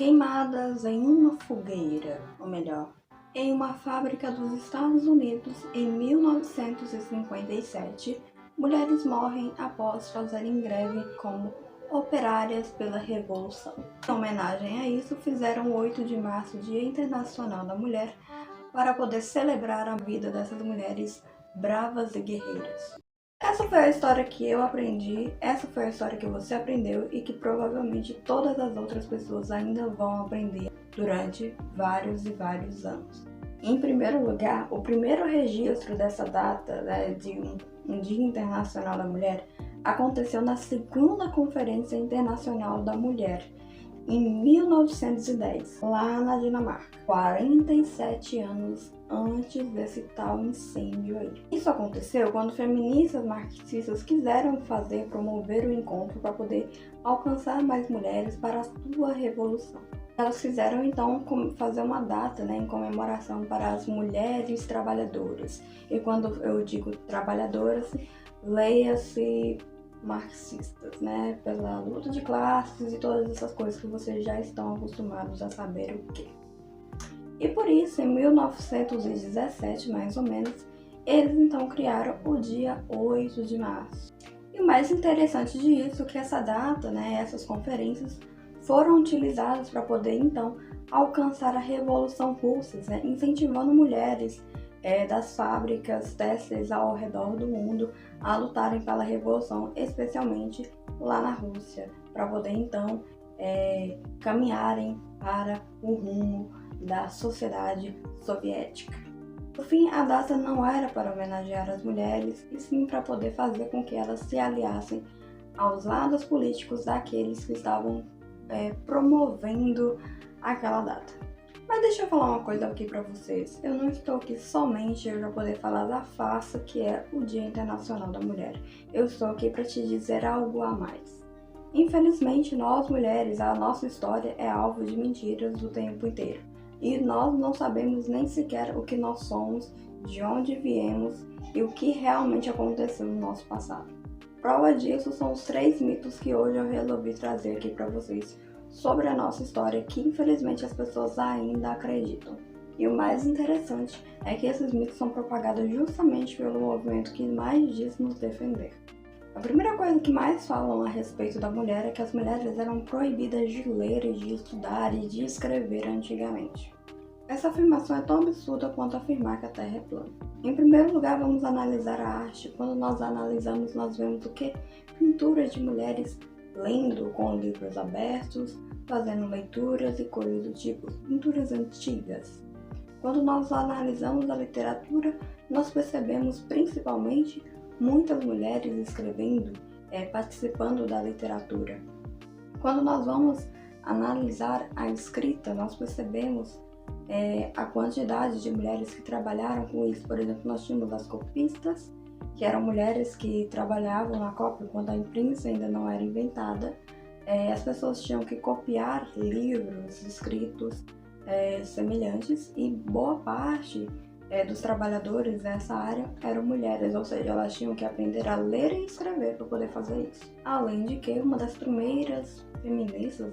Queimadas em uma fogueira, ou melhor, em uma fábrica dos Estados Unidos em 1957, mulheres morrem após fazerem greve como operárias pela Revolução. Em homenagem a isso, fizeram o 8 de março, Dia Internacional da Mulher, para poder celebrar a vida dessas mulheres bravas e guerreiras. Essa foi a história que eu aprendi, essa foi a história que você aprendeu e que provavelmente todas as outras pessoas ainda vão aprender durante vários e vários anos. Em primeiro lugar, o primeiro registro dessa data, de um Dia Internacional da Mulher, aconteceu na Segunda Conferência Internacional da Mulher, em 1910, lá na Dinamarca, 47 anos antes desse tal incêndio aí. Isso aconteceu quando feministas marxistas quiseram promover o encontro para poder alcançar mais mulheres para a sua revolução. Elas fizeram então fazer uma data, em comemoração para as mulheres trabalhadoras. E quando eu digo trabalhadoras, leia-se marxistas, pela luta de classes e todas essas coisas que vocês já estão acostumados a saber o que. E por isso, em 1917, mais ou menos, eles então criaram o dia 8 de março. E o mais interessante disso é que essa data, essas conferências, foram utilizadas para poder então alcançar a Revolução Russa, incentivando mulheres das fábricas têxteis ao redor do mundo a lutarem pela revolução, especialmente lá na Rússia, para poder então caminharem para o rumo da sociedade soviética. Por fim, a data não era para homenagear as mulheres, e sim para poder fazer com que elas se aliassem aos lados políticos daqueles que estavam promovendo aquela data. Mas deixa eu falar uma coisa aqui para vocês. Eu não estou aqui somente para poder falar da farsa que é o Dia Internacional da Mulher. Eu estou aqui para te dizer algo a mais. Infelizmente, nós mulheres, a nossa história é alvo de mentiras o tempo inteiro. E nós não sabemos nem sequer o que nós somos, de onde viemos e o que realmente aconteceu no nosso passado. Prova disso são os 3 mitos que hoje eu resolvi trazer aqui para vocês sobre a nossa história, que infelizmente as pessoas ainda acreditam. E o mais interessante é que esses mitos são propagados justamente pelo movimento que mais diz nos defender. A primeira coisa que mais falam a respeito da mulher é que as mulheres eram proibidas de ler e de estudar e de escrever antigamente. Essa afirmação é tão absurda quanto afirmar que a Terra é plana. Em primeiro lugar, vamos analisar a arte. Quando nós analisamos, nós vemos o que? Pinturas de mulheres lendo com livros abertos, fazendo leituras e coisas do tipo, pinturas antigas. Quando nós analisamos a literatura, nós percebemos principalmente muitas mulheres escrevendo, participando da literatura. Quando nós vamos analisar a escrita, nós percebemos a quantidade de mulheres que trabalharam com isso. Por exemplo, nós tínhamos as copistas, que eram mulheres que trabalhavam na cópia quando a imprensa ainda não era inventada. As pessoas tinham que copiar livros escritos semelhantes, e boa parte dos trabalhadores nessa área eram mulheres, ou seja, elas tinham que aprender a ler e escrever para poder fazer isso. Além de que uma das primeiras feministas,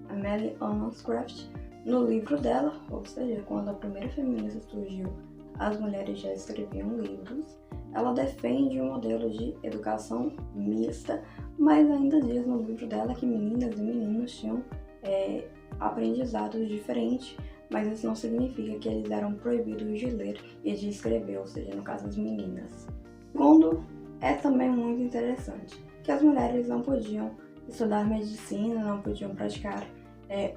a Mary Wollstonecraft, no livro dela, ou seja, quando a primeira feminista surgiu, as mulheres já escreviam livros. Ela defende um modelo de educação mista, mas ainda diz no livro dela que meninas e meninos tinham aprendizados diferentes, mas isso não significa que eles eram proibidos de ler e de escrever, ou seja, no caso das meninas. Segundo, é também muito interessante que as mulheres não podiam estudar medicina, não podiam praticar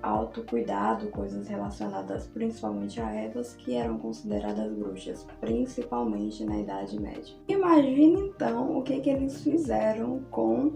autocuidado, coisas relacionadas principalmente a ervas que eram consideradas bruxas, principalmente na Idade Média. Imagine então o que eles fizeram com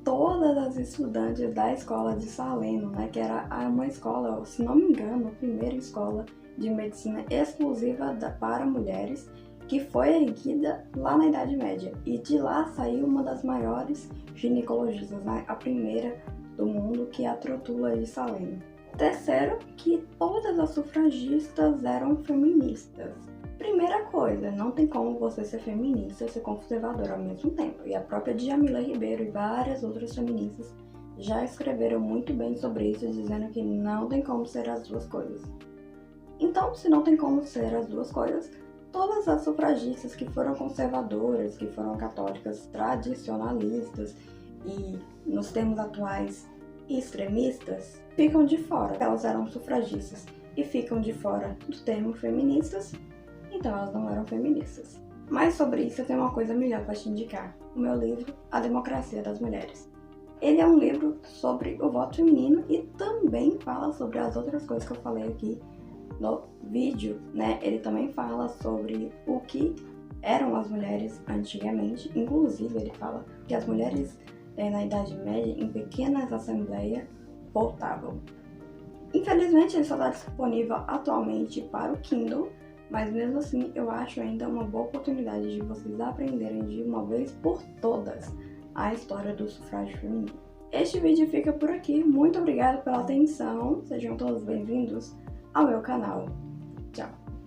todas as estudantes da escola de Saleno, que era uma escola, se não me engano, a primeira escola de medicina exclusiva para mulheres, que foi erguida lá na Idade Média. E de lá saiu uma das maiores ginecologistas, a primeira do mundo, que é a Trotula de Saleno. Terceiro, que todas as sufragistas eram feministas. Primeira coisa, não tem como você ser feminista e ser conservadora ao mesmo tempo. E a própria Djamila Ribeiro e várias outras feministas já escreveram muito bem sobre isso, dizendo que não tem como ser as duas coisas. Então, se não tem como ser as duas coisas, todas as sufragistas que foram conservadoras, que foram católicas tradicionalistas e, nos termos atuais, extremistas, ficam de fora. Elas eram sufragistas e ficam de fora do termo feministas, então elas não eram feministas. Mas sobre isso eu tenho uma coisa melhor para te indicar: o meu livro A Democracia das Mulheres. Ele é um livro sobre o voto feminino e também fala sobre as outras coisas que eu falei aqui no vídeo, né? Ele também fala sobre o que eram as mulheres antigamente. Inclusive ele fala que as mulheres na Idade Média, em pequenas assembleias, votavam. Infelizmente ele só está disponível atualmente para o Kindle, mas mesmo assim eu acho ainda uma boa oportunidade de vocês aprenderem de uma vez por todas a história do sufrágio feminino. Este vídeo fica por aqui. Muito obrigada pela atenção. Sejam todos bem-vindos ao meu canal. Tchau!